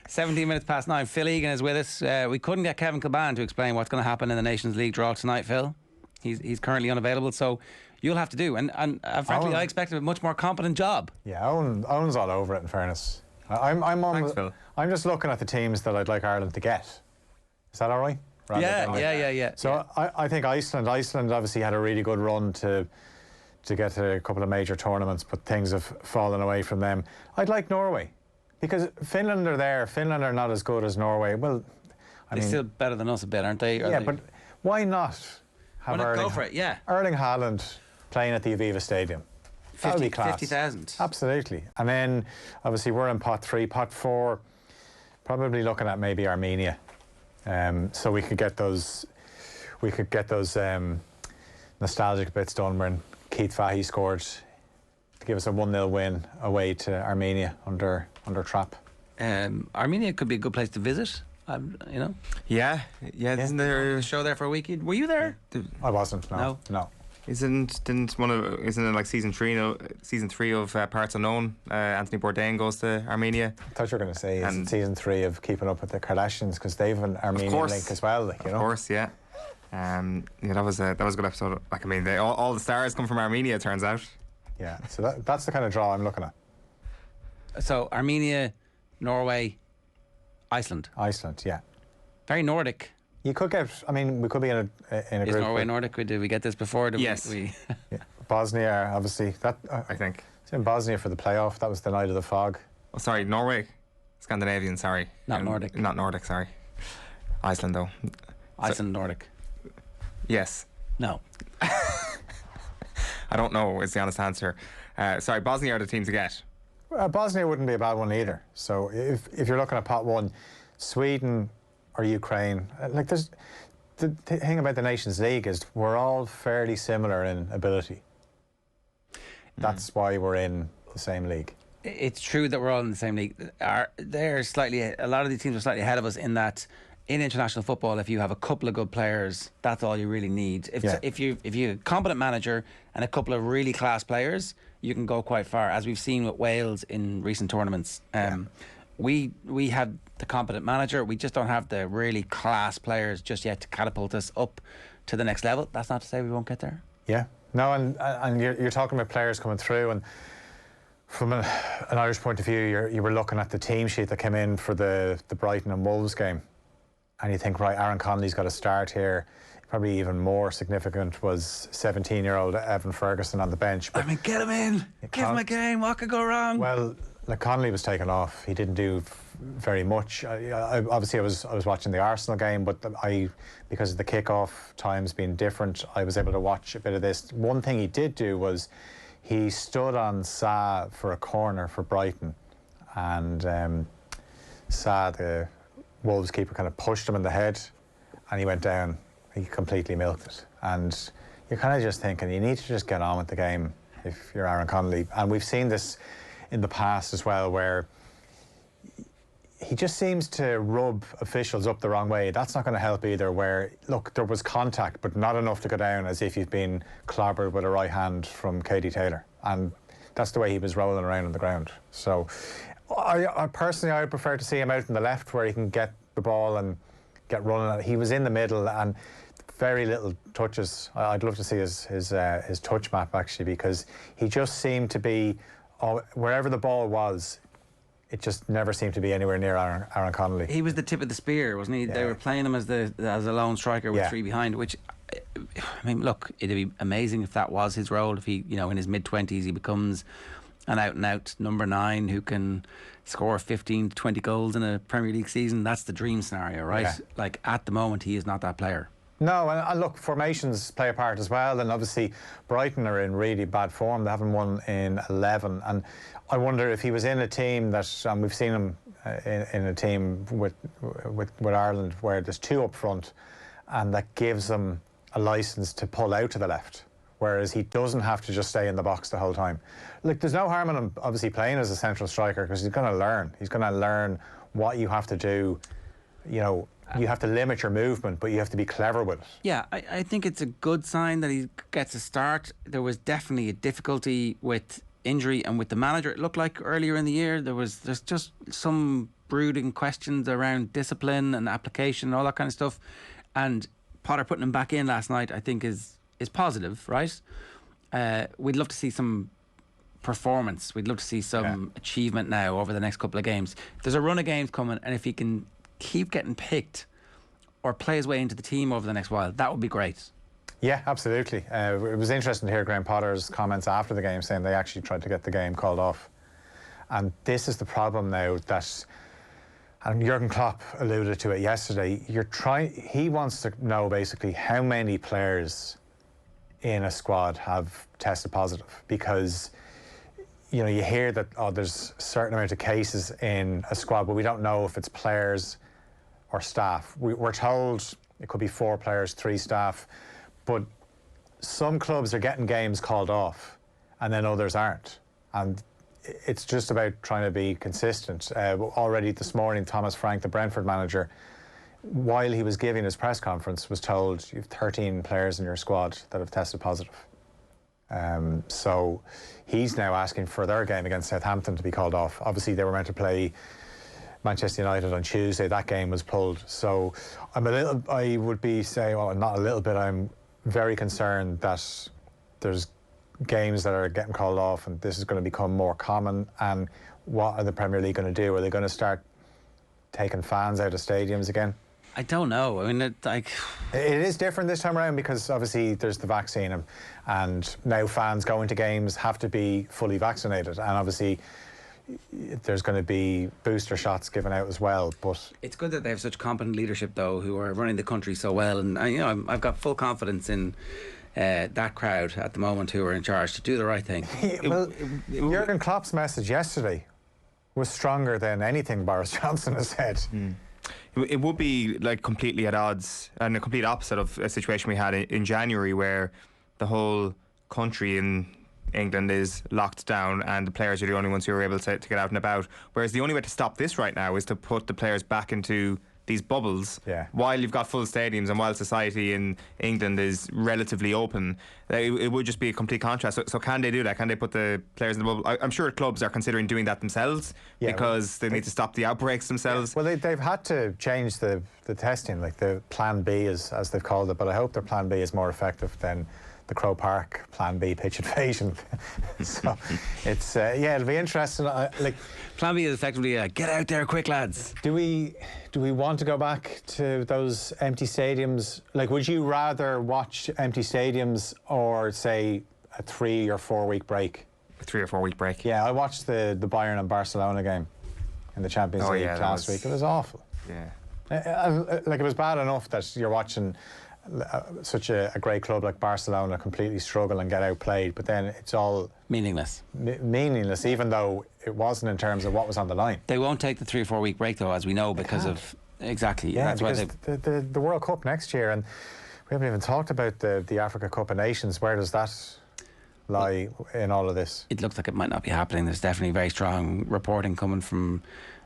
17 minutes past 9. Phil Egan is with us. We couldn't get Kevin Kilban to explain what's going to happen in the Nations League draw tonight, Phil. He's currently unavailable, so you'll have to do. And frankly, I expected a much more competent job. Yeah, Owen's all over it, in fairness. I'm just looking at the teams that I'd like Ireland to get. Is that all right? Yeah. So I think Iceland obviously had a really good run to get to a couple of major tournaments, but things have fallen away from them. I'd like Norway, because Finland are there. Finland are not as good as Norway. Well, they're still better than us a bit, aren't they? But why not have go for it, yeah. Erling Haaland playing at the Aviva Stadium? That would be class. 50,000. Absolutely. And then, obviously, we're in pot 3. Pot 4, probably looking at maybe Armenia. So we could get those nostalgic bits done when Keith Fahey scored to give us a 1-0 win away to Armenia under trap. Armenia could be a good place to visit. Yeah. Isn't there a show there for a week? Were you there? I wasn't. No. Isn't it like season 3 of Parts Unknown? Anthony Bourdain goes to Armenia. I thought you were going to say season 3 of Keeping Up with the Kardashians, because they've an Armenian link as well. Of course, yeah. That was a good episode. Like, I mean, all the stars come from Armenia, it turns out. Yeah, so that's the kind of draw I'm looking at. So Armenia, Norway, Iceland. Iceland, yeah. Very Nordic. You could get. I mean, we could be in a Is group. Norway Nordic? Did we get this before? Yes. Yeah. Bosnia, obviously. I think it's in Bosnia for the playoff. That was the night of the fog. Oh, sorry, Norway, Scandinavian. Sorry, not Nordic. Not Nordic. Sorry, Iceland though. Iceland Nordic. Yes. No. I don't know. Is the honest answer. Sorry, Bosnia are the team to get. Bosnia wouldn't be a bad one either. So if you're looking at pot 1, Sweden or Ukraine, like there's the thing about the Nations League is we're all fairly similar in ability. That's why we're in the same league. It's true that we're all in the same league. A lot of these teams are slightly ahead of us in that. In international football, if you have a couple of good players, that's all you really need. If you're a competent manager and a couple of really class players, you can go quite far, as we've seen with Wales in recent tournaments. We have the competent manager. We just don't have the really class players just yet to catapult us up to the next level. That's not to say we won't get there. Yeah. No, and you're talking about players coming through, and from an Irish point of view, you were looking at the team sheet that came in for the Brighton and Wolves game. And you think, right, Aaron Connolly's got to start here. Probably even more significant was 17-year-old Evan Ferguson on the bench. But get him in. Give him a game. What could go wrong? Well, Connolly was taken off. He didn't do very much. I was watching the Arsenal game, but because of the kickoff times being different, I was able to watch a bit of this. One thing he did do was he stood on Sa for a corner for Brighton, and Sa, the Wolves keeper, kind of pushed him in the head and he went down. He completely milked it. And you're kind of just thinking, you need to just get on with the game if you're Aaron Connolly. And we've seen this in the past as well, where he just seems to rub officials up the wrong way. That's not going to help either, where, look, there was contact, but not enough to go down as if you've been clobbered with a right hand from Katie Taylor. And that's the way he was rolling around on the ground. So I personally, I would prefer to see him out on the left where he can get the ball and get running. He was in the middle and very little touches. I'd love to see his touch map, actually, because he just seemed to be, wherever the ball was, it just never seemed to be anywhere near Aaron Connolly. He was the tip of the spear, wasn't he? Yeah. They were playing him as a lone striker with 3 behind, which, I mean, look, it'd be amazing if that was his role. If he, in his mid-20s, he becomes an out-and-out number 9 who can score 15 to 20 goals in a Premier League season. That's the dream scenario, right? Yeah. Like, at the moment, he is not that player. No, and look, formations play a part as well, and obviously Brighton are in really bad form. They haven't won in 11, and I wonder if he was in a team that, and we've seen him in a team with Ireland where there's 2 up front, and that gives him a licence to pull out to the left, whereas he doesn't have to just stay in the box the whole time. Look, there's no harm in him obviously playing as a central striker, because he's going to learn. He's going to learn what you have to do. You have to limit your movement, but you have to be clever with it. Yeah, I think it's a good sign that he gets a start. There was definitely a difficulty with injury and with the manager. It looked like earlier in the year there's just some brooding questions around discipline and application and all that kind of stuff. And Potter putting him back in last night, I think, is positive, right? We'd love to see some performance. We'd love to see some achievement now over the next couple of games. There's a run of games coming, and if he can keep getting picked or play his way into the team over the next while, that would be great. Yeah, absolutely. It was interesting to hear Graham Potter's comments after the game saying they actually tried to get the game called off. And this is the problem now that, and Jurgen Klopp alluded to it yesterday, he wants to know basically how many players in a squad have tested positive, because you hear that there's a certain amount of cases in a squad, but we don't know if it's players or staff. We're told it could be 4 players, 3 staff, but some clubs are getting games called off and then others aren't. And it's just about trying to be consistent. Already this morning, Thomas Frank, the Brentford manager, while he was giving his press conference, was told you have 13 players in your squad that have tested positive. So he's now asking for their game against Southampton to be called off. Obviously, they were meant to play Manchester United on Tuesday. That game was pulled. So I would be saying, well, not a little bit, I'm very concerned that there's games that are getting called off and this is going to become more common. And what are the Premier League going to do? Are they going to start taking fans out of stadiums again? I don't know. I mean, it is different this time around because obviously there's the vaccine, and now fans going to games have to be fully vaccinated, and obviously there's going to be booster shots given out as well. But it's good that they have such competent leadership, though, who are running the country so well, and I've got full confidence in that crowd at the moment who are in charge to do the right thing. Well, Jurgen Klopp's message yesterday was stronger than anything Boris Johnson has said. It would be like completely at odds and a complete opposite of a situation we had in January, where the whole country in England is locked down and the players are the only ones who are able to get out and about. Whereas the only way to stop this right now is to put the players back into these bubbles while you've got full stadiums and while society in England is relatively open. It would just be a complete contrast. So can they do that? Can they put the players in the bubble? I'm sure clubs are considering doing that themselves because they need to stop the outbreaks themselves. Well, they've had to change the testing, like the Plan B as they've called it, but I hope their Plan B is more effective than the Croke Park Plan B pitch invasion. So it's it'll be interesting. Plan B is effectively get out there quick, lads. Do we want to go back to those empty stadiums? Like, would you rather watch empty stadiums or say a 3 or 4 week break? A 3 or 4 week break. Yeah, I watched the Bayern and Barcelona game in the Champions League last week. It was awful. Yeah. Like, it was bad enough that you're watching such a great club like Barcelona completely struggle and get outplayed, but then it's all meaningless. Meaningless, even though it wasn't in terms of what was on the line. They won't take the 3 or 4 week break, though, as we know, because of exactly. Yeah, that's because why the World Cup next year, and we haven't even talked about the Africa Cup of Nations. Where does that lie in all of this? It looks like it might not be happening. There's definitely very strong reporting coming from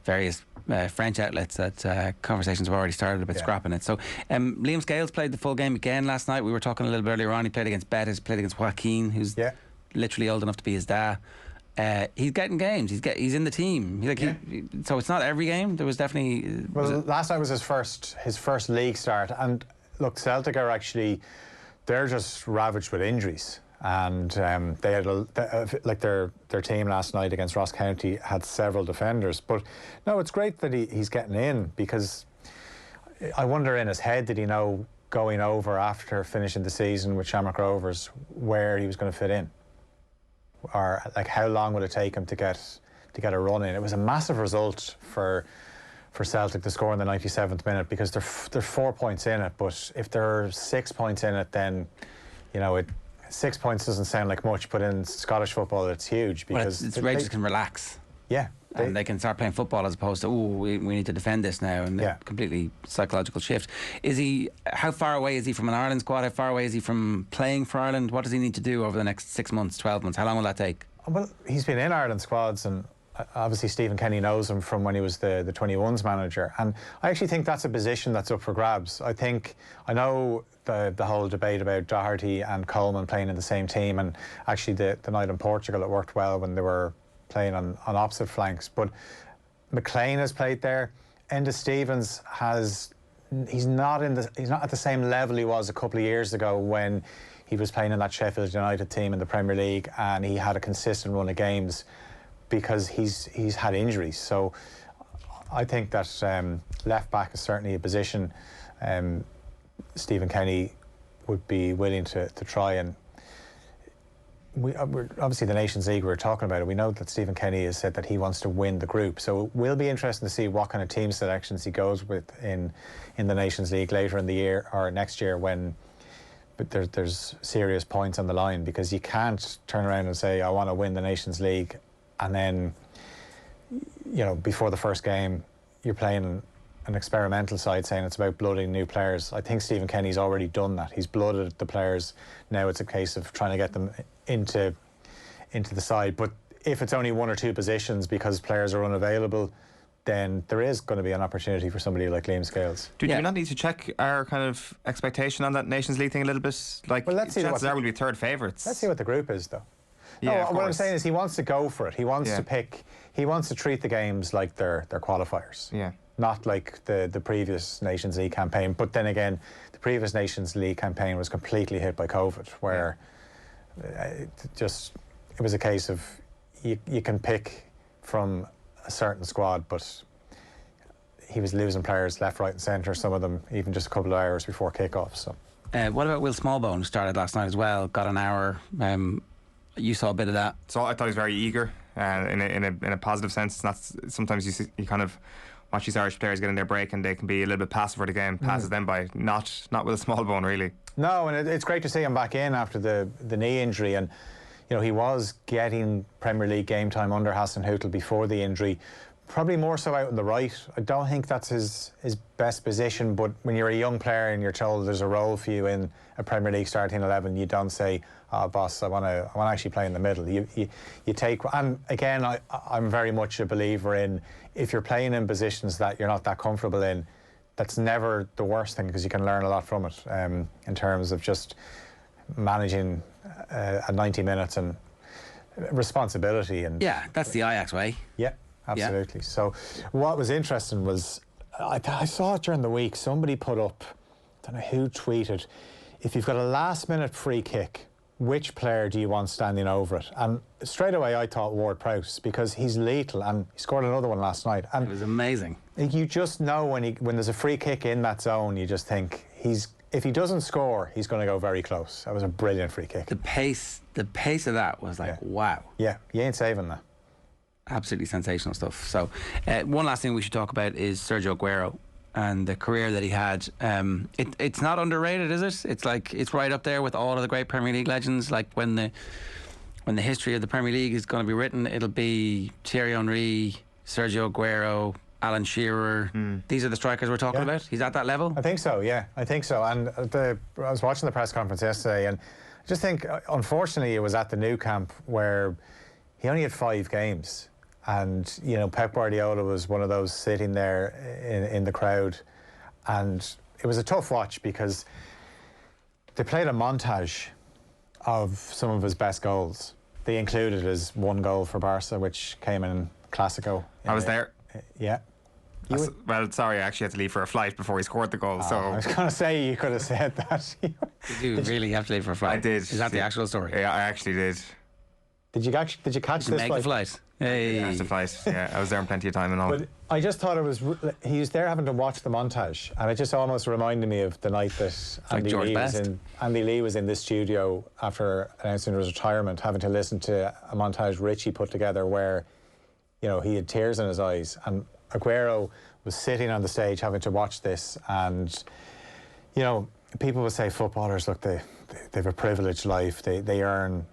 various French outlets that conversations have already started about scrapping it. So Liam Scales played the full game again last night. We were talking a little bit earlier on. He played against Betis, played against Joaquin, who's literally old enough to be his dad. He's getting games. He's in the team. So it's not every game. There was definitely. Last night was his first league start, and look, Celtic are actually they're just ravaged with injuries. And they had their team last night against Ross County had several defenders. But no, it's great that he's getting in, because I wonder in his head, did he know going over after finishing the season with Shamrock Rovers where he was going to fit in, or like how long would it take him to get a run in? It was a massive result for Celtic to score in the 97th minute, because they're 4 points in it. But if there are 6 points in it, then 6 points doesn't sound like much, but in Scottish football it's huge, because Rangers can relax. Yeah. And they can start playing football as opposed to, we need to defend this now, and completely psychological shift. How far away is he from an Ireland squad? How far away is he from playing for Ireland? What does he need to do over the next 6 months, 12 months? How long will that take? Well, he's been in Ireland squads, and obviously Stephen Kenny knows him from when he was the 21s manager, and I actually think that's a position that's up for grabs. I know the whole debate about Doherty and Coleman playing in the same team, and actually the night in Portugal it worked well when they were playing on opposite flanks, but McLean has played there. Enda Stevens he's not at the same level he was a couple of years ago when he was playing in that Sheffield United team in the Premier League, and he had a consistent run of games because he's had injuries. So I think that left back is certainly a position Stephen Kenny would be willing to try. And we're obviously the Nations League, we're talking about it. We know that Stephen Kenny has said that he wants to win the group. So it will be interesting to see what kind of team selections he goes with in the Nations League later in the year or next year but there's serious points on the line, because you can't turn around and say, I want to win the Nations League, and then, before the first game, you're playing an experimental side saying it's about blooding new players. I think Stephen Kenny's already done that. He's blooded the players. Now it's a case of trying to get them into the side. But if it's only one or two positions because players are unavailable, then there is going to be an opportunity for somebody like Liam Scales. Do we not need to check our kind of expectation on that Nations League thing a little bit? Well, let's see. Chances are we'll be third favourites. Let's see what the group is, though. Yeah, what I'm saying is he wants to go for it. He wants to pick. He wants to treat the games like they're qualifiers. Yeah. Not like the previous Nations League campaign. But then again, the previous Nations League campaign was completely hit by COVID, where it was a case of you can pick from a certain squad, but he was losing players left, right and centre, some of them even just a couple of hours before kick-off. So. What about Will Smallbone, who started last night as well, got an hour? You saw a bit of that. So I thought he was very eager in a positive sense. It's not, sometimes you kind of watch these Irish players get in their break and they can be a little bit passive for the game, passes them by. Not Will Smallbone, really. No, and it's great to see him back in after the knee injury, and he was getting Premier League game time under Hassan Hüttl before the injury. Probably more so out on the right. I don't think that's his best position, but when you're a young player and you're told there's a role for you in a Premier League starting 11, you don't say, boss, I want to actually play in the middle. You take, and again, I'm very much a believer in, if you're playing in positions that you're not that comfortable in, that's never the worst thing, because you can learn a lot from it in terms of just managing 90 minutes and responsibility. And yeah, that's the Ajax way. Yeah. Absolutely. Yeah. So what was interesting was, I saw it during the week, somebody put up, I don't know who tweeted, if you've got a last minute free kick, which player do you want standing over it? And straight away I thought Ward-Prowse, because he's lethal, and he scored another one last night. And it was amazing. You just know when there's a free kick in that zone, you just think if he doesn't score, he's going to go very close. That was a brilliant free kick. The pace of that was like, wow. Yeah, you ain't saving that. Absolutely sensational stuff. So one last thing we should talk about is Sergio Aguero and the career that he had. It's not underrated, is it? It's right up there with all of the great Premier League legends. Like when the history of the Premier League is going to be written, it'll be Thierry Henry, Sergio Aguero, Alan Shearer. These are the strikers we're talking about. He's at that level. I think so. Yeah, I think so. And I was watching the press conference yesterday, and I just think, unfortunately, it was at the Nou Camp where he only had 5 games. And, Pep Guardiola was one of those sitting there in the crowd. And it was a tough watch, because they played a montage of some of his best goals. They included his one goal for Barca, which came in Clásico. I was there. Yeah. Well, sorry, I actually had to leave for a flight before he scored the goal. So I was going to say, you could have said that. Did you really have to leave for a flight? I did. Is that the actual story? Yeah, I actually did. Did you catch this flight? The flight? Hey. Yeah, the flight. Yeah, I was there in plenty of time and all. But I just thought he was there having to watch the montage, and it just almost reminded me of the night that Andy Lee was in this studio after announcing his retirement, having to listen to a montage Richie put together where, he had tears in his eyes, and Aguero was sitting on the stage having to watch this. And people would say footballers, look, they have a privileged life, they earn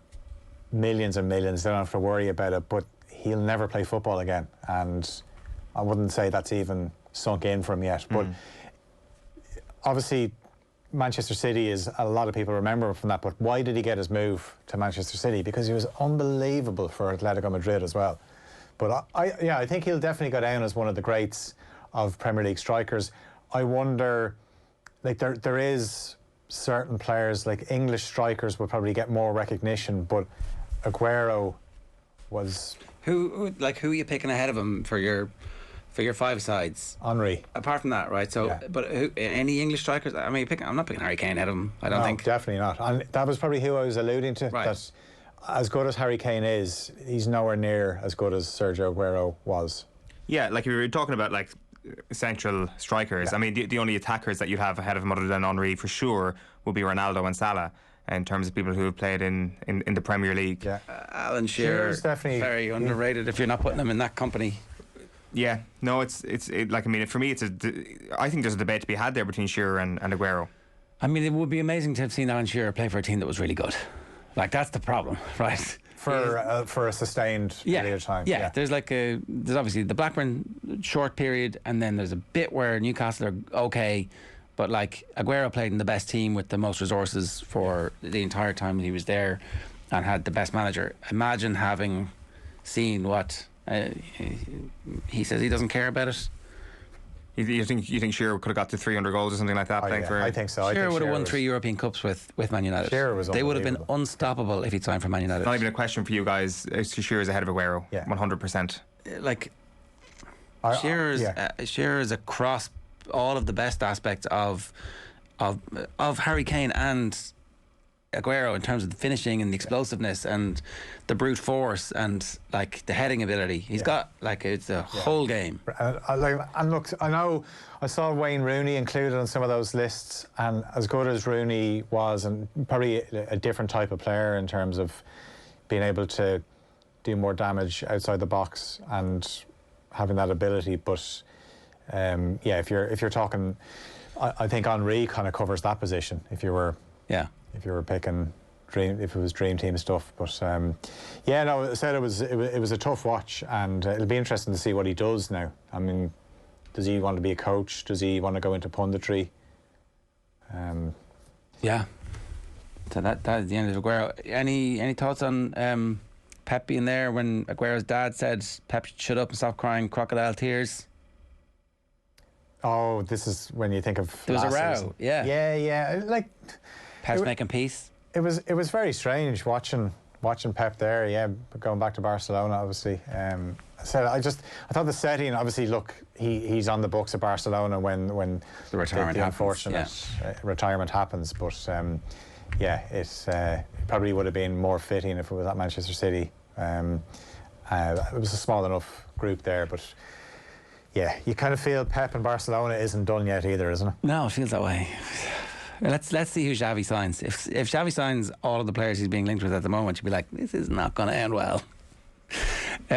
millions and millions, they don't have to worry about it, but he'll never play football again, and I wouldn't say that's even sunk in for him yet. But obviously Manchester City is, a lot of people remember him from that, but why did he get his move to Manchester City? Because he was unbelievable for Atletico Madrid as well. But I think he'll definitely go down as one of the greats of Premier League strikers. I wonder, like there is certain players, like English strikers will probably get more recognition, but Aguero was... Who are you picking ahead of him for your for your five sides? Henry. Apart from that, right? So, but any English strikers? I mean, I'm not picking Harry Kane ahead of him. I don't think. Definitely not. And that was probably who I was alluding to. Right. That as good as Harry Kane is, he's nowhere near as good as Sergio Aguero was. Yeah, like we were talking about, like central strikers. I mean, the only attackers that you'd have ahead of him other than Henry for sure would be Ronaldo and Salah, in terms of people who have played in the Premier League. Yeah. Alan Shearer is definitely very underrated if you're not putting him in that company. Yeah, no, it's like, I mean, for me, I think there's a debate to be had there between Shearer and Aguero. I mean, it would be amazing to have seen Alan Shearer play for a team that was really good. Like, that's the problem, right? For a sustained period of time. Yeah, there's obviously the Blackburn short period, and then there's a bit where Newcastle are okay, but like Aguero played in the best team with the most resources for the entire time he was there, and had the best manager. Imagine having seen what he says he doesn't care about it. You think Shearer could have got to 300 goals or something like that? I think so. Shearer would have won 3 European Cups with Man United. They would have been unstoppable if he'd signed for Man United. Not even a question for you guys. Shearer's ahead of Aguero, 100%. Like Shearer's across all of the best aspects of Harry Kane and Aguero in terms of the finishing and the explosiveness and the brute force and like the heading ability. He's got like it's a whole game. And look, I know I saw Wayne Rooney included on some of those lists, and as good as Rooney was, and probably a different type of player in terms of being able to do more damage outside the box and having that ability. But if you're talking, I think Henry kind of covers that position. If you were picking if it was dream team stuff. But I said it was a tough watch, and it'll be interesting to see what he does now. I mean, does he want to be a coach? Does he want to go into punditry? So that is the end of Aguero. Any thoughts on Pep being there when Aguero's dad said Pep should shut up and stop crying crocodile tears? Oh, this is when you think of there was a row. Season. Yeah. Like Pep's making peace. It was very strange watching Pep there. Yeah, going back to Barcelona, obviously. I thought the setting. Obviously, look, he's on the books of Barcelona when the retirement the unfortunate retirement happens. But it probably would have been more fitting if it was at Manchester City. It was a small enough group there, but. Yeah, you kind of feel Pep in Barcelona isn't done yet either, isn't it? No, it feels that way. Let's see who Xavi signs. If Xavi signs all of the players he's being linked with at the moment, you'd be like, this is not going to end well.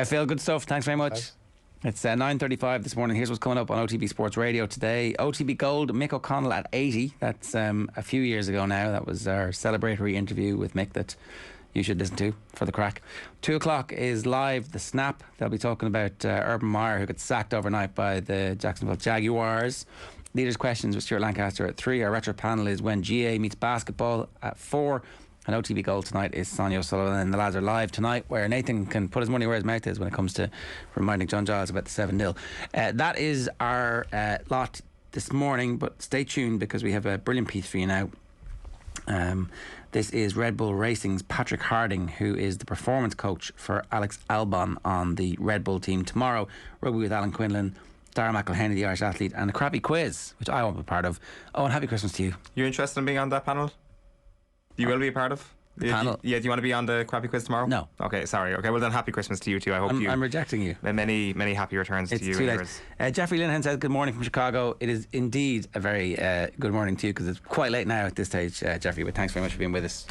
Phil, good stuff. Thanks very much. Thanks. It's 9:35 this morning. Here's what's coming up on OTB Sports Radio today. OTB Gold, Mick O'Connell at 80. That's a few years ago now. That was our celebratory interview with Mick that you should listen to for the crack. 2 o'clock is live the Snap. They'll be talking about Urban Meyer, who got sacked overnight by the Jacksonville Jaguars. Leaders' questions with Stuart Lancaster at 3. Our retro panel is When GA Meets Basketball at 4. And OTB Gold tonight is Sonia O'Sullivan, and the lads are live tonight, where Nathan can put his money where his mouth is when it comes to reminding John Giles about the 7-0. That is our lot this morning, but stay tuned because we have a brilliant piece for you now. This is Red Bull Racing's Patrick Harding, who is the performance coach for Alex Albon on the Red Bull team tomorrow. Rugby with Alan Quinlan, Dara McElhenney, the Irish athlete, and a crappy quiz, which I won't be part of. Oh, and happy Christmas to you. You're interested in being on that panel? You will be a part of? Panel. Do you want to be on the crappy quiz tomorrow? No. Okay, sorry. Okay, well then happy Christmas to you too. I'm rejecting you. Many happy returns to you. It's too late. Jeffrey Linehan says good morning from Chicago. It is indeed a very good morning to you because it's quite late now at this stage, Jeffrey, but thanks very much for being with us.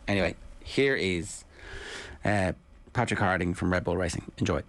Anyway, here is Patrick Harding from Red Bull Racing. Enjoy.